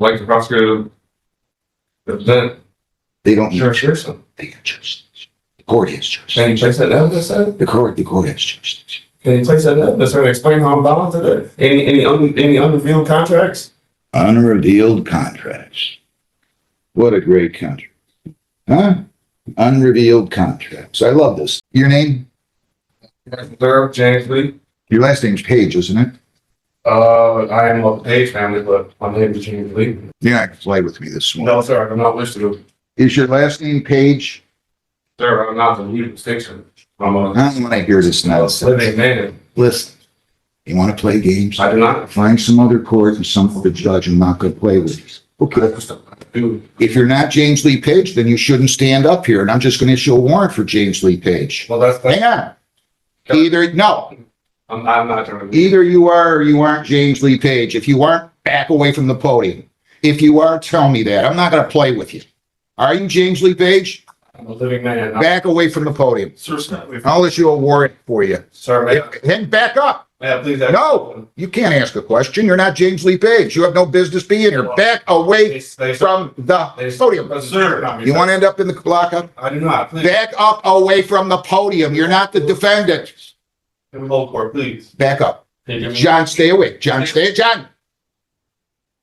like the prosecutor, the defendant. They don't. Sure. They got jurisdiction. The court has jurisdiction. Can you place that evidence, sir? The court has jurisdiction. Can you place that evidence, sir, and explain how I'm bound to that? Any unrevealed contracts? Unrevealed contracts. What a great country. Huh? Unrevealed contracts. I love this. Your name? Sir, James Lee. Your last name's Page, isn't it? I am of the Page family, but my name is James Lee. You're not going to play with me this morning. No, sir, I'm not listed. Is your last name Page? Sir, I'm not the legal distinction. I'm a I don't want to hear this nonsense. living man. Listen, you want to play games? I do not. Find some other court and some other judge. I'm not going to play with you. Okay. Dude, If you're not James Lee Page, then you shouldn't stand up here, and I'm just going to issue a warrant for James Lee Page. well, that's Hang on. I'm not trying to. Either you are or you aren't James Lee Page. If you aren't, back away from the podium. If you are, tell me that. I'm not going to play with you. Are you James Lee Page? I'm a living man. Back away from the podium. Sir, stop. I'll issue a warrant for you. Sir, Then back up. may I please? No, you can't ask a question. You're not James Lee Page. You have no business being here. Back away from the podium. Sir, You want to end up in the lockup? I do not. Please. Back up away from the podium. You're not the defendant. Can we hold court, please? Back up. Can you give me- John, stay away. John, John.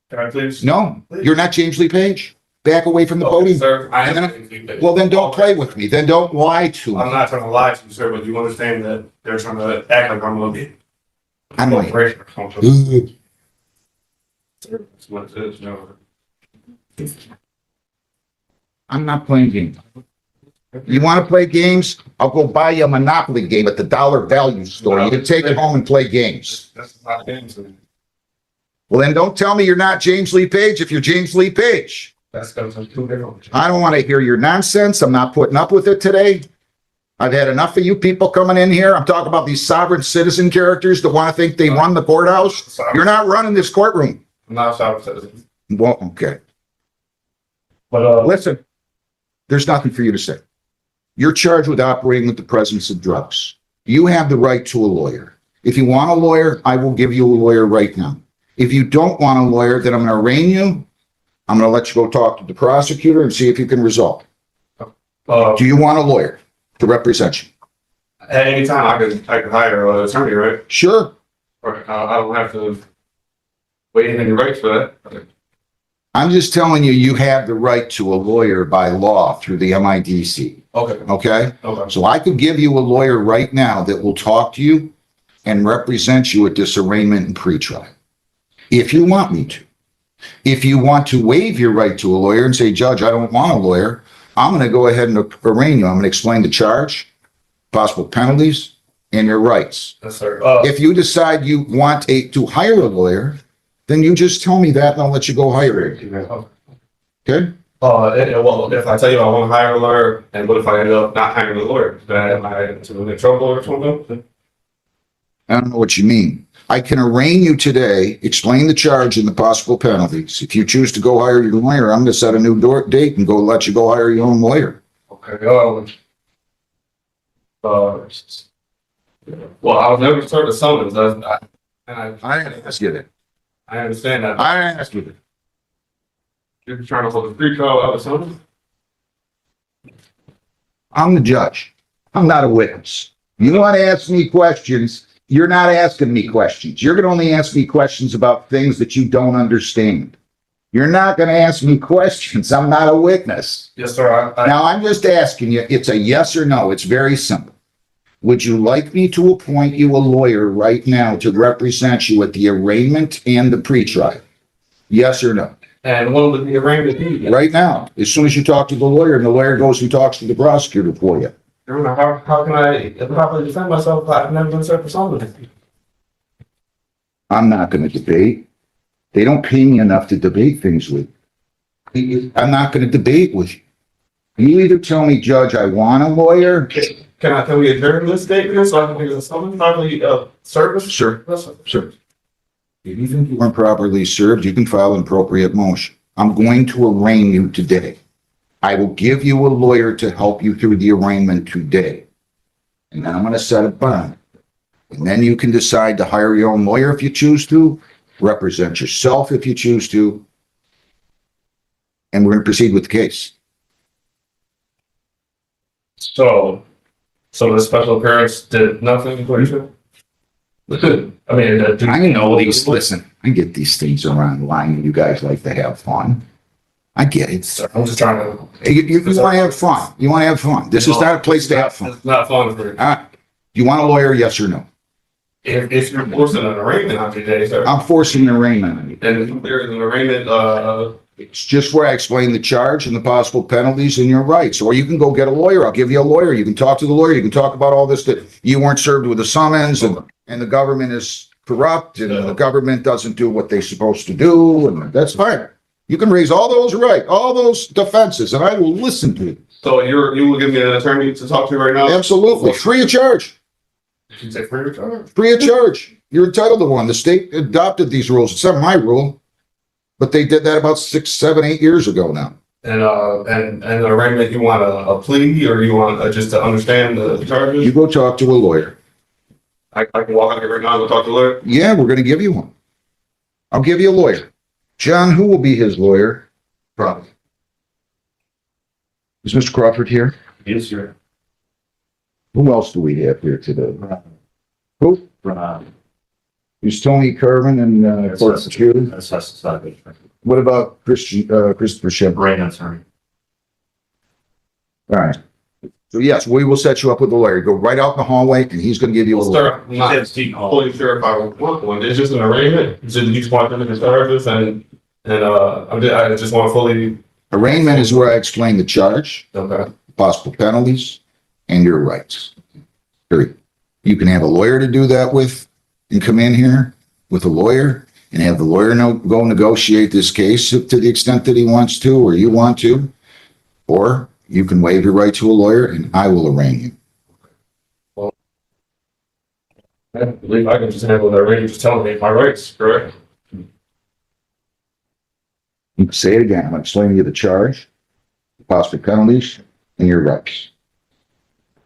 Can I please? No, you're not James Lee Page. Back away from the Okay, podium. sir, I And am. Well, then don't play with me. Then don't lie to I'm me. not trying to lie to you, sir, but you understand that they're trying to act like I'm a little I'm like, corporation or something. "Ugh." Sir, that's what it is, no. I'm not playing games. You want to play games? I'll go buy you a Monopoly game at the Dollar Value store. You can take it home and play games. That's not games. Well, then don't tell me you're not James Lee Page if you're James Lee Page. That's going to be two different. I don't want to hear your nonsense. I'm not putting up with it today. I've had enough of you people coming in here. I'm talking about these sovereign citizen characters that want to think they run the courthouse. You're not running this courtroom. I'm not a sovereign citizen. Well, okay. But, Listen, there's nothing for you to say. You're charged with operating with the presence of drugs. You have the right to a lawyer. If you want a lawyer, I will give you a lawyer right now. If you don't want a lawyer, then I'm going to arraign you. I'm going to let you go talk to the prosecutor and see if you can resolve. Do you want a lawyer to represent you? at any time I could hire an attorney, right? Sure. Or I don't have to wait any rights for that. I'm just telling you, you have the right to a lawyer by law through the MIDC. Okay. Okay? Okay. So I could give you a lawyer right now that will talk to you and represent you at this arraignment and pretrial. If you want me to. If you want to waive your right to a lawyer and say, Judge, I don't want a lawyer, I'm going to go ahead and arraign you. I'm going to explain the charge, possible penalties, and your rights. Yes, sir. If you decide you want to hire a lawyer, then you just tell me that and I'll let you go hire it. Okay? Well, if I tell you I want to hire a lawyer, and what if I end up not hiring a lawyer? Then am I in trouble or something? I don't know what you mean. I can arraign you today, explain the charge and the possible penalties. If you choose to go hire your lawyer, I'm going to set a new date and go let you go hire your own lawyer. Okay. Well, I was never served a summons. I didn't ask you that. I understand that. I didn't ask you that. You're trying to hold a free trial out of summons? I'm the judge. I'm not a witness. You want to ask me questions, you're not asking me questions. You're going to only ask me questions about things that you don't understand. You're not going to ask me questions. I'm not a witness. Yes, sir. Now, I'm just asking you, it's a yes or no. It's very simple. Would you like me to appoint you a lawyer right now to represent you at the arraignment and the pretrial? Yes or no? And when would the arraignment be? Right now, as soon as you talk to the lawyer and the lawyer goes and talks to the prosecutor for you. How can I properly defend myself if I've never been served for summons? I'm not going to debate. They don't pay me enough to debate things with you. I'm not going to debate with you. You either tell me, Judge, I want a lawyer. Can we adjourn this statement so I can get the summons properly service? Sure, Yes, sir. sure. If you think you weren't properly served, you can file an appropriate motion. I'm going to arraign you today. I will give you a lawyer to help you through the arraignment today. And then I'm going to set a bond. And then you can decide to hire your own lawyer if you choose to, represent yourself if you choose to. and we're going to proceed with the case. So the special appearance did nothing for you? I mean, I know these, listen, I get these things around the line, and you guys like to have fun. I get it. I'm just trying to. You want to have fun. You want to have fun. This is not a place to have fun. It's not fun for you. You want a lawyer, yes or no? If you're forcing an arraignment on today, sir. I'm forcing an arraignment on you. And if there is an arraignment, It's just where I explain the charge and the possible penalties and your rights. Or you can go get a lawyer. I'll give you a lawyer. You can talk to the lawyer. You can talk about all this, that you weren't served with a summons and the government is corrupt and the government doesn't do what they're supposed to do. And that's fine. You can raise all those all those defenses, and I will listen to you. so you will give me an attorney to talk to right now? Absolutely. Free of charge. Did you say free return? Free of charge. You're entitled to one. The state adopted these rules. It's not my rule, but they did that about 6, 7, 8 years ago now. And the arraignment, you want a plea or you want just to understand the charges? You go talk to a lawyer. I can walk out here right now and go talk to the lawyer? Yeah, we're going to give you one. I'll give you a lawyer. John, who will be his lawyer? Probably. Is Mr. Crawford here? Yes, sir. Who else do we have here today? Who? Is Tony Carvin and court security? That's decided. What about Christopher Shep? Brain attorney. All right. So yes, we will set you up with a lawyer. Go right out in the hallway and he's going to give you a Well, lawyer. sir, I'm not fully sure if I want one. It's just an arraignment. Just you just want them to charges and I just want fully. Arraignment is where I explain the charge, Okay. possible penalties, and your rights. Period. You can have a lawyer to do that with and come in here with a lawyer and have the lawyer go negotiate this case to the extent that he wants to or you want to. Or you can waive your right to a lawyer and I will arraign you. I believe I can just handle the arraignment, just telling me my rights, correct? You can say it again. I'm explaining to you the charge, possible penalties, and your rights.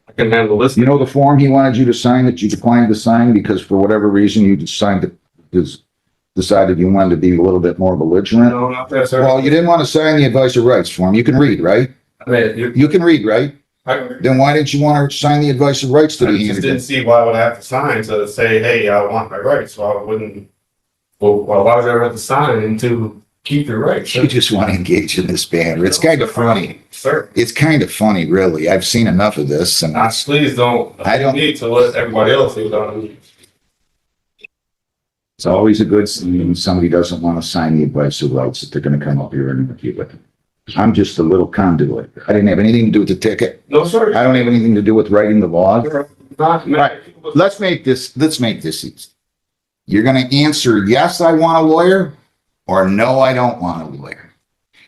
I can handle this. You know the form he wanted you to sign that you declined to sign because for whatever reason you decided you wanted to be a little bit more belligerent? No, not that, sir. Well, you didn't want to sign the advice of rights form. You can read, right? I mean, You can read, right? I Then why didn't you want to sign the advice of rights that he just handed didn't you? see why I would have to sign to say, hey, I want my rights. So I wouldn't. Well, why would I ever have to sign to keep your rights? You just want to engage in this banter. It's kind of funny. Sir. It's kind of funny, really. I've seen enough of this and Please don't. I don't- need to let everybody else do that. it's always a good sign when somebody doesn't want to sign the advice of rights that they're going to come up here and interview with. I'm just a little conduit. I didn't have anything to do with the ticket. No, sir. I don't have anything to do with writing the law. Not. Right. Let's make this easy. You're going to answer, yes, I want a lawyer, or no, I don't want a lawyer.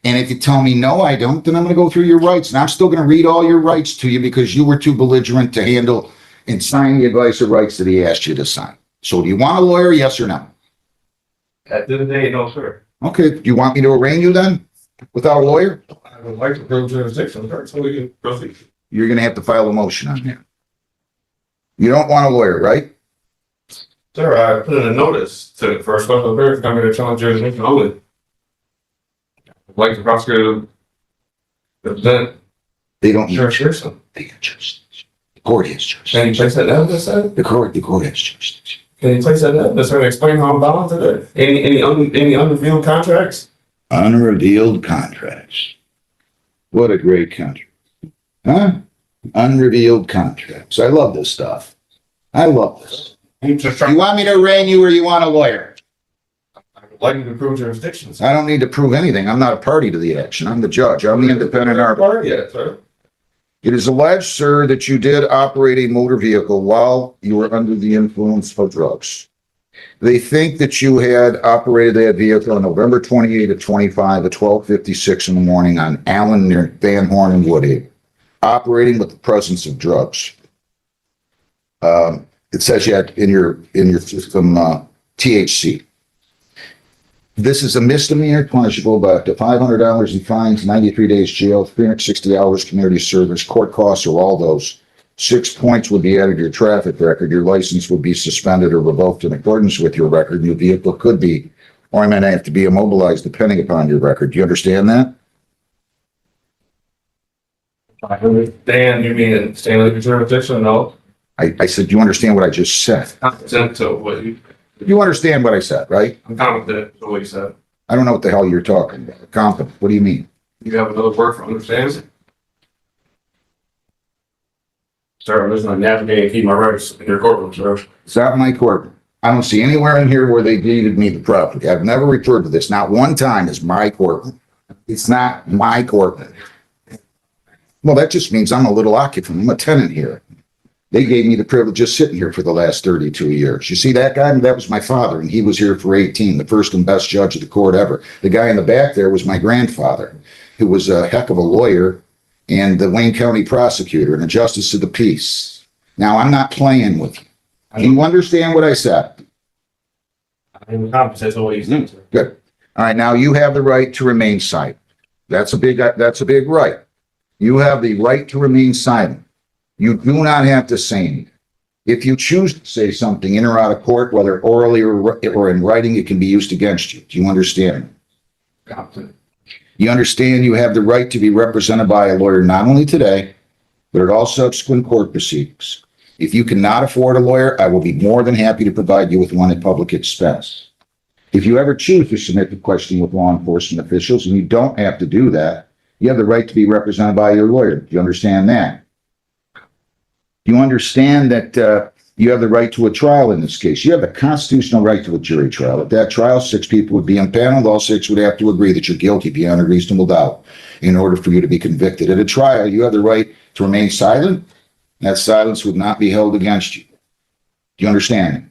And if you tell me, no, I don't, then I'm going to go through your rights. And I'm still going to read all your rights to you because you were too belligerent to handle and sign the advice of rights that he asked you to sign. So do you want a lawyer, yes or no? At the end of the day, no, sir. Okay, do you want me to arraign you then without a lawyer? I would like to prove jurisdiction, sir, so we can proceed. You're going to have to file a motion on that. You don't want a lawyer, right? Sir, I put in a notice for a special appearance coming to challenge jurisdiction only. I'd like to prosecute the defendant. They don't need Sure, jurisdiction. They have jurisdiction. The court has Can you jurisdiction. place that evidence, sir? The court has jurisdiction. Can you place that evidence, sir, and explain how I'm bound to that? Any unrevealed contracts? Unrevealed contracts. What a great country. Huh? Unrevealed contracts. I love this stuff. I love this. I'm just You trying. want me to arraign you or you want a lawyer? I would like you to prove jurisdiction, sir. I don't need to prove anything. I'm not a party to the action. I'm the judge. I'm the independent arbiter. Yeah, sir. It is alleged, sir, that you did operate a motor vehicle while you were under the influence of drugs. They think that you had operated that vehicle on November 28 of 25 at 12:56 in the morning on Allen near Van Horn and Woodhaven, operating with the presence of drugs. It says you had in your system THC. This is a misdemeanor punishable by up to $500 in fines, 93 days jail, 360 hours community service, court costs, or all those. 6 points would be added to your traffic record. Your license would be suspended or revoked in accordance with your record. Your vehicle could be, or it might have to be immobilized depending upon your record. Do you understand that? I understand you mean staying with your jurisdiction, no? I said, you understand what I just said? Competent to what You understand what I said, right? I'm competent to what you said. I don't know what the hell you're talking about. Competent, what do you mean? You have another word for understand? Sir, I'm just gonna navigate and keep my rights in your courtroom, sir. It's not my court. I don't see anywhere in here where they deeded me the property. I've never referred to this, not one time, as my court. It's not my court. Well, that just means I'm a little occupant. I'm a tenant here. They gave me the privilege of sitting here for the last 32 years. You see that guy? That was my father, and he was here for 18, the first and best judge of the court ever. The guy in the back there was my grandfather, who was a heck of a lawyer and the Wayne County prosecutor and a justice of the peace. Now, I'm not playing with you. Do you understand what I said? I'm competent to what you said, sir. Good. All right, now you have the right to remain silent. That's a big right. You have the right to remain silent. You do not have to say anything. If you choose to say something in or out of court, whether orally or in writing, it can be used against you. Do you understand? Competent. You understand you have the right to be represented by a lawyer not only today, but at all subsequent court proceedings. If you cannot afford a lawyer, I will be more than happy to provide you with one at public expense. If you ever choose to submit the question with law enforcement officials, and you don't have to do that, you have the right to be represented by your lawyer. Do you understand that? Do you understand that you have the right to a trial in this case? You have the constitutional right to a jury trial. At that trial, 6 people would be impaneled. All 6 would have to agree that you're guilty beyond a reasonable doubt in order for you to be convicted. At a trial, you have the right to remain silent. That silence would not be held against you. Do you understand?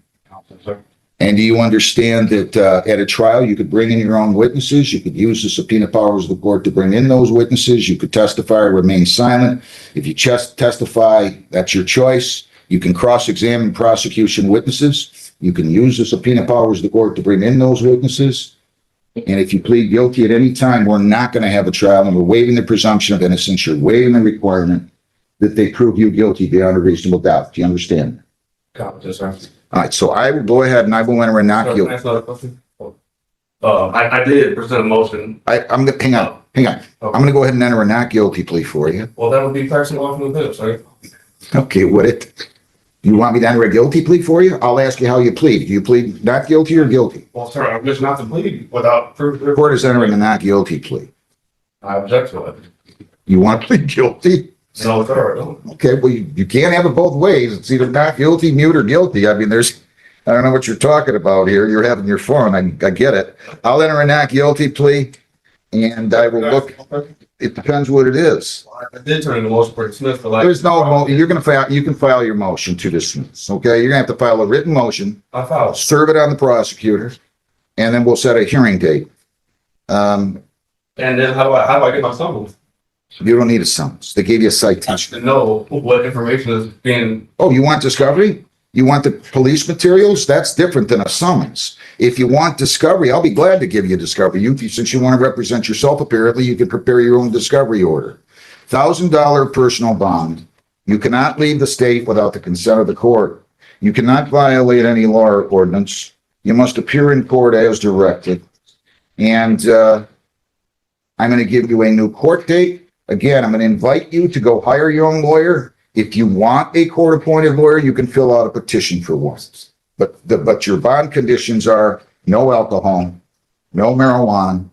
Sir. And do you understand that at a trial, you could bring in your own witnesses? You could use the subpoena powers of the court to bring in those witnesses. You could testify or remain silent. If you just testify, that's your choice. You can cross-examine prosecution witnesses. You can use the subpoena powers of the court to bring in those witnesses. And if you plead guilty at any time, we're not going to have a trial, and we're waiving the presumption of innocence. You're waiving the requirement that they prove you guilty beyond a reasonable doubt. Do you understand? Competent, sir. All right, so I will go ahead and I will enter a not Sir, can I guilty. ask another question? I did present a motion. I'm gonna, hang on. I'm gonna go ahead and enter a not guilty plea for you. Well, that would be passing off from the bill, sir. Okay, would it? You want me to enter a guilty plea for you? I'll ask you how you plead. Do you plead not guilty or guilty? Well, sir, I'm just not to plead without proof. The court is entering a not guilty plea. I object to it. You want to plead guilty? No, sir, I don't. Okay, well, you can't have it both ways. It's either not guilty, mute, or guilty. I mean, I don't know what you're talking about here. You're having your fun. I get it. I'll enter a not guilty plea, and I will look. It depends what it is. I did turn in the motion for dismiss for like. There's no, you're gonna file, you can file your motion to dismiss, okay? You're gonna have to file a written motion, I filed. serve it on the prosecutor, and then we'll set a hearing date. And then how do I get my summons? You don't need a summons. They gave you a To citation. know what information is being, Oh, you want discovery? You want the police materials? That's different than a summons. If you want discovery, I'll be glad to give you discovery. Since you want to represent yourself, apparently, you can prepare your own discovery order. $1,000 personal bond. You cannot leave the state without the consent of the court. You cannot violate any law or ordinance. You must appear in court as directed. And I'm going to give you a new court date. Again, I'm going to invite you to go hire your own lawyer. If you want a court-appointed lawyer, you can fill out a petition for one. But your bond conditions are no alcohol, no marijuana,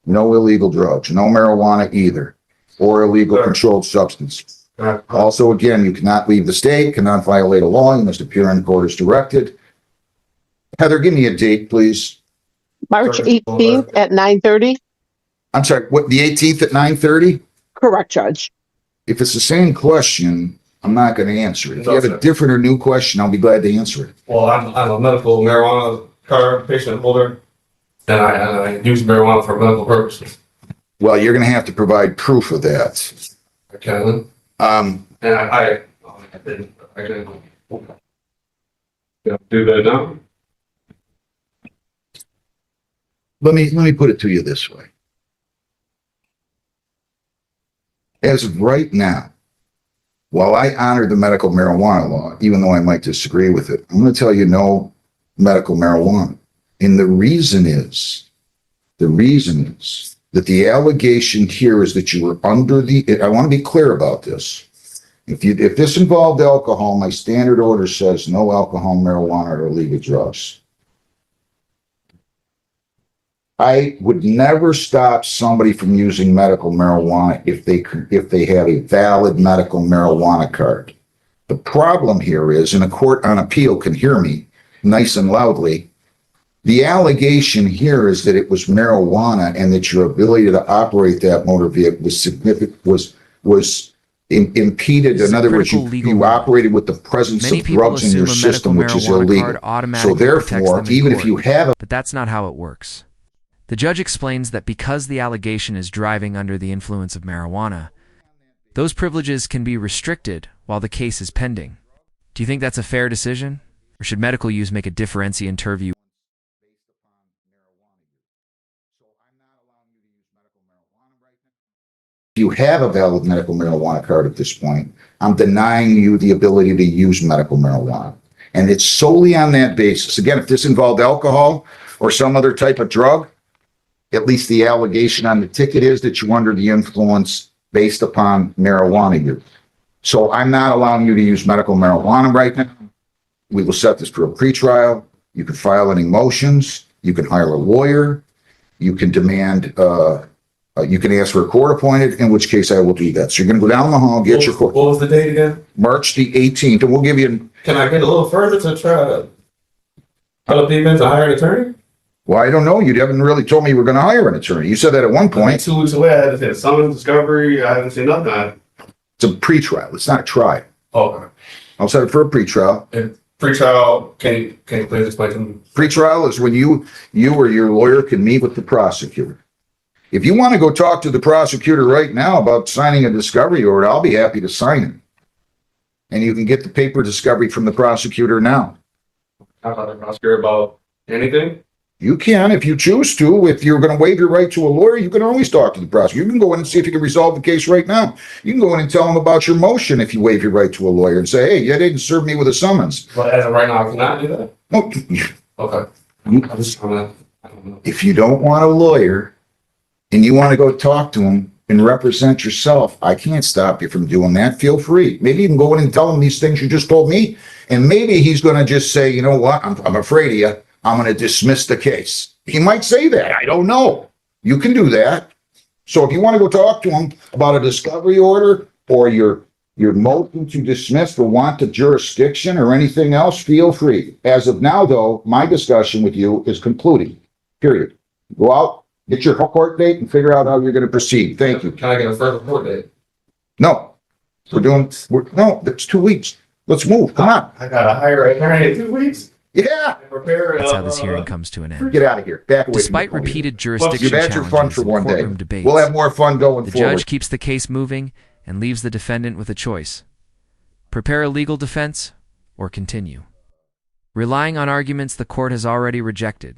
no illegal drugs, no marijuana either, or illegal Sure. controlled substance. Also, again, you cannot leave the state, cannot violate a law, you must appear in court as directed. Heather, give me a date, please. March Sure. 18th at 9:30. I'm sorry, what, the 18th at 9:30? Correct, Judge. If it's the same question, I'm not going to answer it. If you have a different or new question, I'll be glad to answer it. well, I'm a medical marijuana card patient holder. And I use marijuana for medical purposes. Well, you're going to have to provide proof of that. I can. Um, And I didn't. Do that now. let me put it to you this way. As of right now, while I honor the medical marijuana law, even though I might disagree with it, I'm going to tell you no medical marijuana. And the reason is that the allegation here is that you were under the, I want to be clear about this. If this involved alcohol, my standard order says no alcohol, marijuana, or illegal drugs. I would never stop somebody from using medical marijuana if they have a valid medical marijuana card. The problem here is, and a court on appeal can hear me nice and loudly, the allegation here is that it was marijuana and that your ability to operate that motor vehicle was significant, was impeded. This is In a other words, critical legal you moment. operated with the presence Many of people drugs in your assume a medical system, which is marijuana illegal. card So automatically protects therefore, them in even if court. you have a But that's not how it works. The judge explains that because the allegation is driving under the influence of marijuana, those privileges can be restricted while the case is pending. Do you think that's a fair decision? Or should medical use make a differentiator view? you have a valid medical marijuana card at this point, I'm denying you the ability to use medical marijuana. And it's solely on that basis. Again, if this involved alcohol or some other type of drug, at least the allegation on the ticket is that you're under the influence based upon marijuana use. So I'm not allowing you to use medical marijuana right now. We will set this for a pretrial. You can file any motions. You can hire a lawyer. You can demand, you can ask for a court appointed, in which case I will do that. So you're going to go down the hall, get your court. What was the date again? March the 18th, and we'll give you, Can I get a little further to try to help people to hire an attorney? well, I don't know. You haven't really told me you were going to hire an attorney. You said that at one Like point. 2 weeks away, I had to say summons, discovery, I haven't seen nothing. It's a pretrial. It's not a trial. Okay. I'll set it for a pretrial. And pretrial, can you please explain to me? Pretrial is when you or your lawyer can meet with the prosecutor. If you want to go talk to the prosecutor right now about signing a discovery order, I'll be happy to sign it. And you can get the paper discovery from the prosecutor now. How about the prosecutor about anything? You can, if you choose to. If you're going to waive your right to a lawyer, you can always talk to the prosecutor. You can go in and see if you can resolve the case right now. You can go in and tell them about your motion if you waive your right to a lawyer and say, hey, you didn't serve me with a summons. But as of right now, I cannot do that. No, Okay. I'm just trying to, I don't know. if you don't want a lawyer and you want to go talk to him and represent yourself, I can't stop you from doing that. Feel free. Maybe you can go in and tell him these things you just told me. And maybe he's going to just say, you know what? I'm afraid of you. I'm going to dismiss the case. He might say that. I don't know. You can do that. So if you want to go talk to him about a discovery order or your motion to dismiss for want of jurisdiction or anything else, feel free. As of now, though, my discussion with you is concluding. Period. Go out, get your court date, and figure out how you're going to proceed. Thank you. Can I get a further court date? No, no, that's 2 weeks. Let's move. Come on. I gotta hire an attorney in 2 weeks? Yeah. Prepare. That's how this hearing comes to an end. Get out of here. Back away. Despite from the podium. repeated jurisdiction You've had your fun challenges for and one day. courtroom debates, We'll have more fun going the forward. judge keeps the case moving and leaves the defendant with a choice: prepare a legal defense or continue. Relying on arguments the court has already rejected,